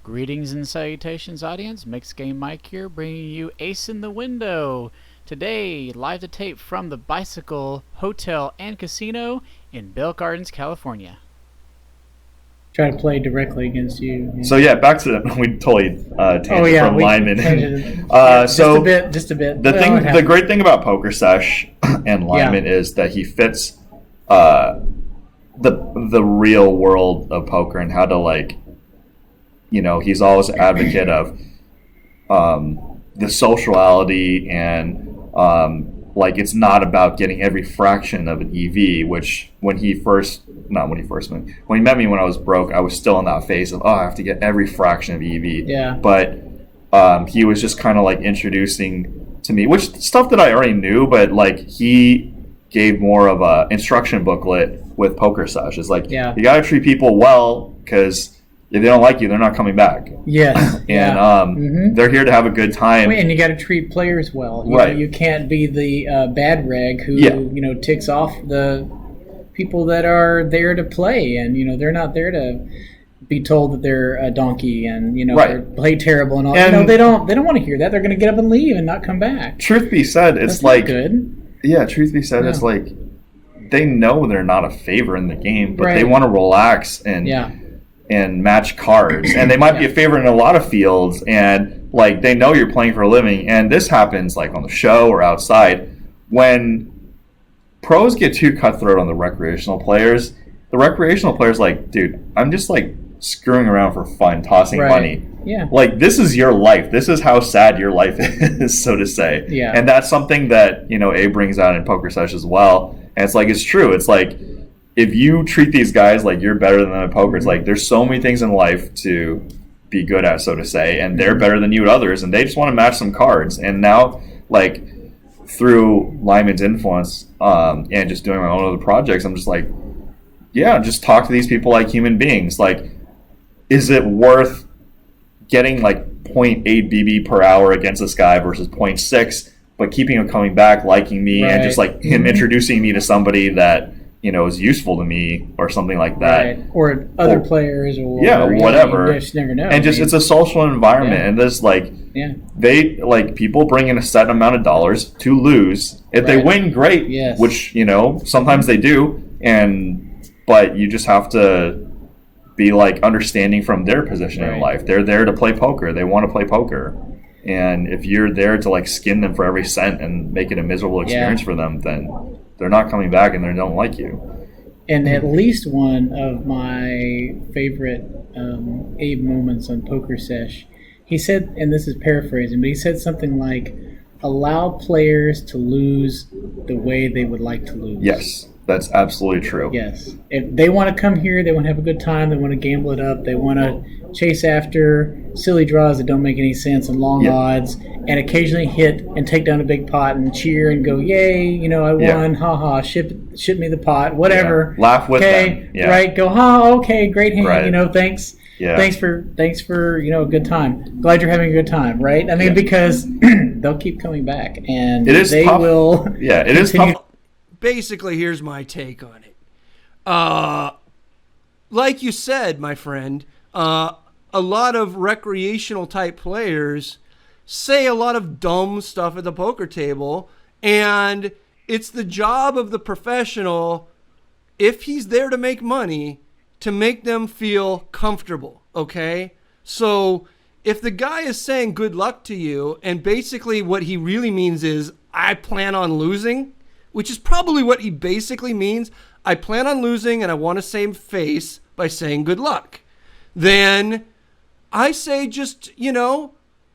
Greetings and salutations, audience. Mixed Game Mike here, bringing you Ace in the Window. Today, live to tape from the Bicycle Hotel and Casino in Bell Gardens, California. Try to play directly against you. So yeah, back to we totally tangent from Lyman. Just a bit. The great thing about PokerSesh and Lyman is that he fits the real world of poker and how to he's always an advocate of the sociality and it's not about getting every fraction of an EV, which when he met me when I was broke, I was still in that phase of, I have to get every fraction of EV. Yeah. But he was just kind of introducing to me, which stuff that I already knew, but he gave more of a instruction booklet with PokerSesh. It's you got to treat people well, because if they don't like you, they're not coming back. Yes. And they're here to have a good time. And you got to treat players well. You can't be the bad reg who ticks off the people that are there to play, and they're not there to be told that they're a donkey and they play terrible and all. And they don't want to hear that. They're going to get up and leave and not come back. Truth be said, it's That's not good. Yeah, truth be said, it's they know they're not a favor in the game, but they want to relax and match cards, and they might be a favorite in a lot of fields, and they know you're playing for a living. And this happens on the show or outside when pros get too cutthroat on the recreational players. The recreational players dude, I'm just screwing around for fun, tossing money. Yeah. This is your life. This is how sad your life is, so to say. Yeah. And that's something that Abe brings out in PokerSesh as well. And it's it's true. It's if you treat these guys like you're better than them at poker, it's there's so many things in life to be good at, so to say, and they're better than you at others, and they just want to match some cards. And now, through Lyman's influence and just doing my own other projects, I'm just just talk to these people like human beings. Is it worth getting 0.8 BB per hour against this guy versus 0.6, but keeping him coming back, liking me, and just him introducing me to somebody that is useful to me or something like that, or other players, or whatever. You just never know. And it's a social environment, and there's they people bring in a set amount of dollars to lose. If they win, great. Yes. Which sometimes they do, but you just have to be understanding from their position in life. They're there to play poker. They want to play poker. And if you're there to skin them for every cent and make it a miserable experience for them, then they're not coming back and they don't like you. And at least one of my favorite Abe moments on PokerSesh, he said, and this is paraphrasing, but he said something allow players to lose the way they would like to lose. Yes. That's absolutely true. Yes. If they want to come here, they want to have a good time, they want to gamble it up, they want to chase after silly draws that don't make any sense and long odds, and occasionally hit and take down a big pot and cheer and go, yay, I won, haha, ship me the pot, whatever. Laugh with them. Right, go, okay, great hand, thanks. Yeah. Thanks for a good time. Glad you're having a good time, right? I mean, because they'll keep coming back, and they will. Yeah, it is tough. Basically, here's my take on it. Like you said, my friend, a lot of recreational type players say a lot of dumb stuff at the poker table, and it's the job of the professional, if he's there to make money, to make them feel comfortable, okay? So if the guy is saying good luck to you, and basically what he really means is, I plan on losing, which is probably what he basically means. I plan on losing and I want to save face by saying good luck. Then I say just,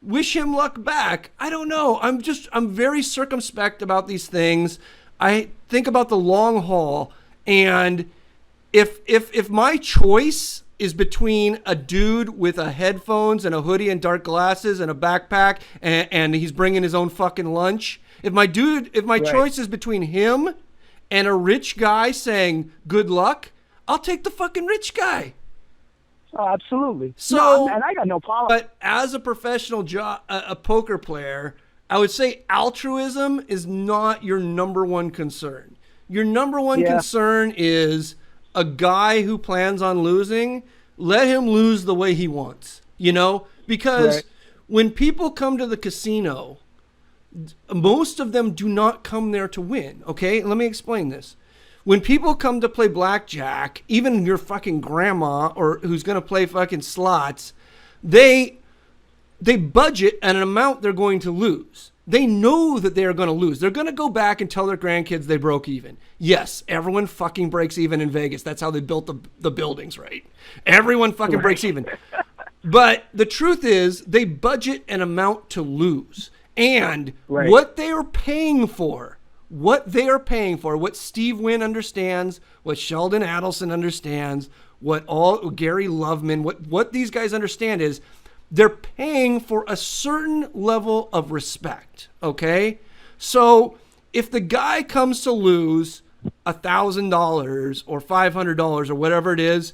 wish him luck back. I don't know. I'm very circumspect about these things. I think about the long haul. And if my choice is between a dude with a headphones and a hoodie and dark glasses and a backpack and he's bringing his own fucking lunch, if my choice is between him and a rich guy saying good luck, I'll take the fucking rich guy. Oh, absolutely. So, and I got no problem. But as a professional a poker player, I would say altruism is not your number one concern. Your number one concern is a guy who plans on losing. Let him lose the way he wants. because Right. when people come to the casino, most of them do not come there to win. Okay, let me explain this. When people come to play blackjack, even your fucking grandma or who's going to play fucking slots, they budget an amount they're going to lose. They know that they're going to lose. They're going to go back and tell their grandkids they broke even. Yes, everyone fucking breaks even in Vegas. That's how they built the buildings, right? Everyone fucking breaks even. But the truth is, they budget an amount to lose. And what they are paying for, what Steve Wynn understands, what Sheldon Adelson understands, what Gary Loveman, what these guys understand is they're paying for a certain level of respect, okay? So if the guy comes to lose $1,000 or $500 or whatever it is,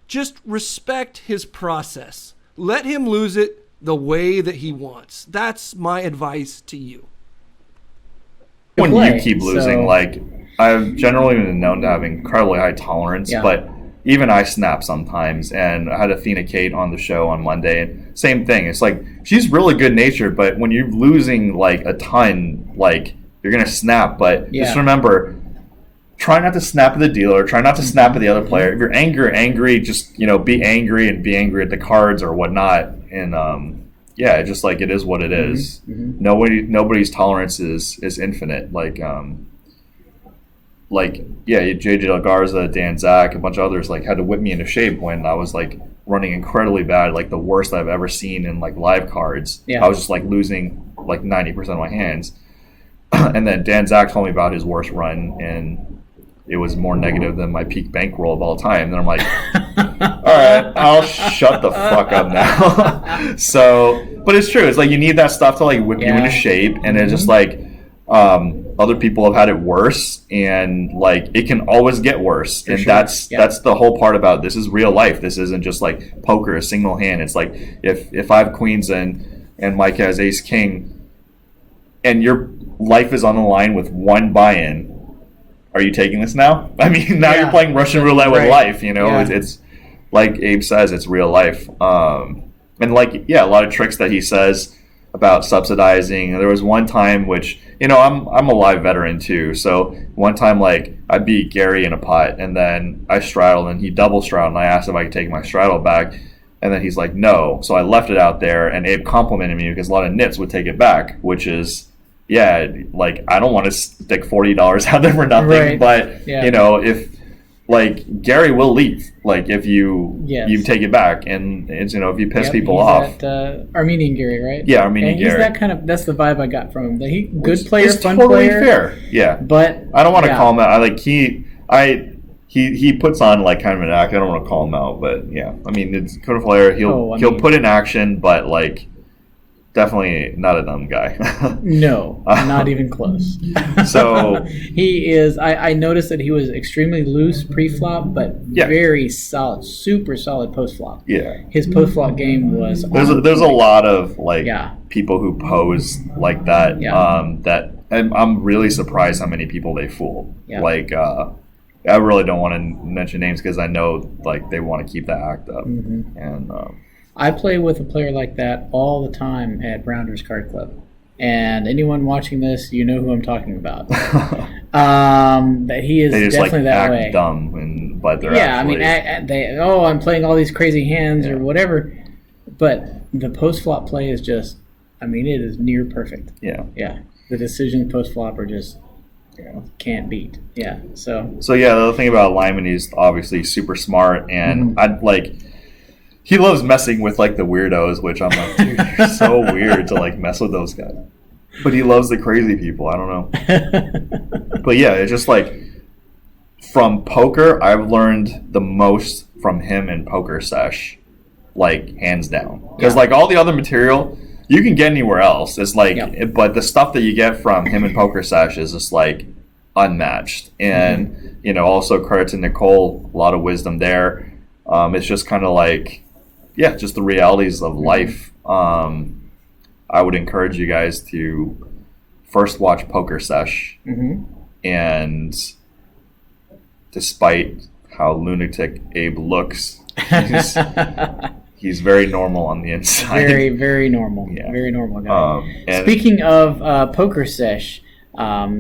just respect his process. Let him lose it the way that he wants. That's my advice to you. When you keep losing, I've generally been known to have incredibly high tolerance, but even I snap sometimes. And I had Athena Kate on the show on Monday, and same thing. It's like she's really good natured, but when you're losing a ton, you're gonna snap. But just remember, try not to snap at the dealer. Try not to snap at the other player. If you're angry, just be angry and be angry at the cards or whatnot. And just it is what it is. Nobody's tolerance is infinite. JJ Del Garza, Dan Zach, a bunch of others had to whip me into shape when I was running incredibly bad, the worst I've ever seen in live cards. I was just losing 90% of my hands. And then Dan Zach told me about his worst run, and it was more negative than my peak bankroll of all time. Then I'm like, all right, I'll shut the fuck up now. But it's true. It's you need that stuff to whip you into shape, and it's just other people have had it worse, and it can always get worse. And that's the whole part about this is real life. This isn't just poker, a single hand. It's if I have queens and Mike has ace king, and your life is on the line with one buy-in. Are you taking this now? I mean, now you're playing Russian roulette with life. It's like Abe says, it's real life. And a lot of tricks that he says about subsidizing. There was one time which, I'm a live veteran too. So one time, I beat Gary in a pot, and then I straddled, and he double straddled, and I asked if I could take my straddle back, and then he's like, no. So I left it out there, and Abe complimented me because a lot of nits would take it back, which is, I don't want to stick $40 out there for nothing, but if Gary will leave, if you take it back, and it's if you piss people off. Armenian Gary, right? Yeah, Armenian Gary. He's that's the vibe I got from him. He good player, fun totally player. Fair. Yeah, but I don't want to call him out. He puts on kind of an act. I don't want to call him out, but I mean, it's good player. He'll put in action, but definitely not a dumb guy. No, not even close. So he is. I noticed that he was extremely loose pre-flop, but very solid, super solid post-flop. Yeah, his post-flop game was. There's a lot of people who pose like that. That I'm really surprised how many people they fool. Yeah. I really don't want to mention names because I know they want to keep that act up. And I play with a player like that all the time at Rounders Card Club. And anyone watching this, you know who I'm talking about. That he is definitely that way. They just act dumb, but they're actually... I'm playing all these crazy hands or whatever. But the post-flop play is just, it is near perfect. Yeah. Yeah. The decisions post-flop are just can't beat. Yeah. So the other thing about Lyman, he's obviously super smart, and he loves messing with the weirdos, which I'm like, dude, you're so weird to mess with those guys. But he loves the crazy people. I don't know. But it's just from poker, I've learned the most from him in PokerSesh, hands down. Because all the other material you can get anywhere else. It's but the stuff that you get from him in PokerSesh is just unmatched. And also credit to Nicole, a lot of wisdom there. It's just kind of just the realities of life. I would encourage you guys to first watch PokerSesh, and despite how lunatic Abe looks, he's very normal on the inside. Very, very normal. Yeah. Very normal guy. And Speaking of PokerSesh,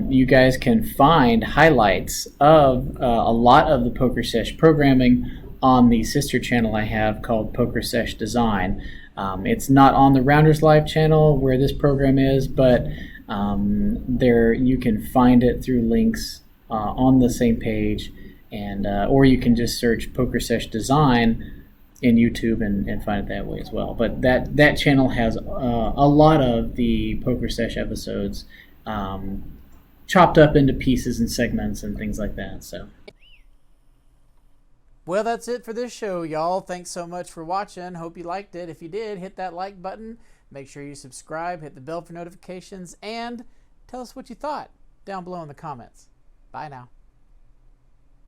you guys can find highlights of a lot of the PokerSesh programming on the sister channel I have called PokerSesh Design. It's not on the Rounders Live channel where this program is, but there you can find it through links on the same page, and or you can just search PokerSesh Design in YouTube and find it that way as well. But that channel has a lot of the PokerSesh episodes chopped up into pieces and segments and things like that. So. Well, that's it for this show, y'all. Thanks so much for watching. Hope you liked it. If you did, hit that like button. Make sure you subscribe, hit the bell for notifications, and tell us what you thought down below in the comments. Bye now.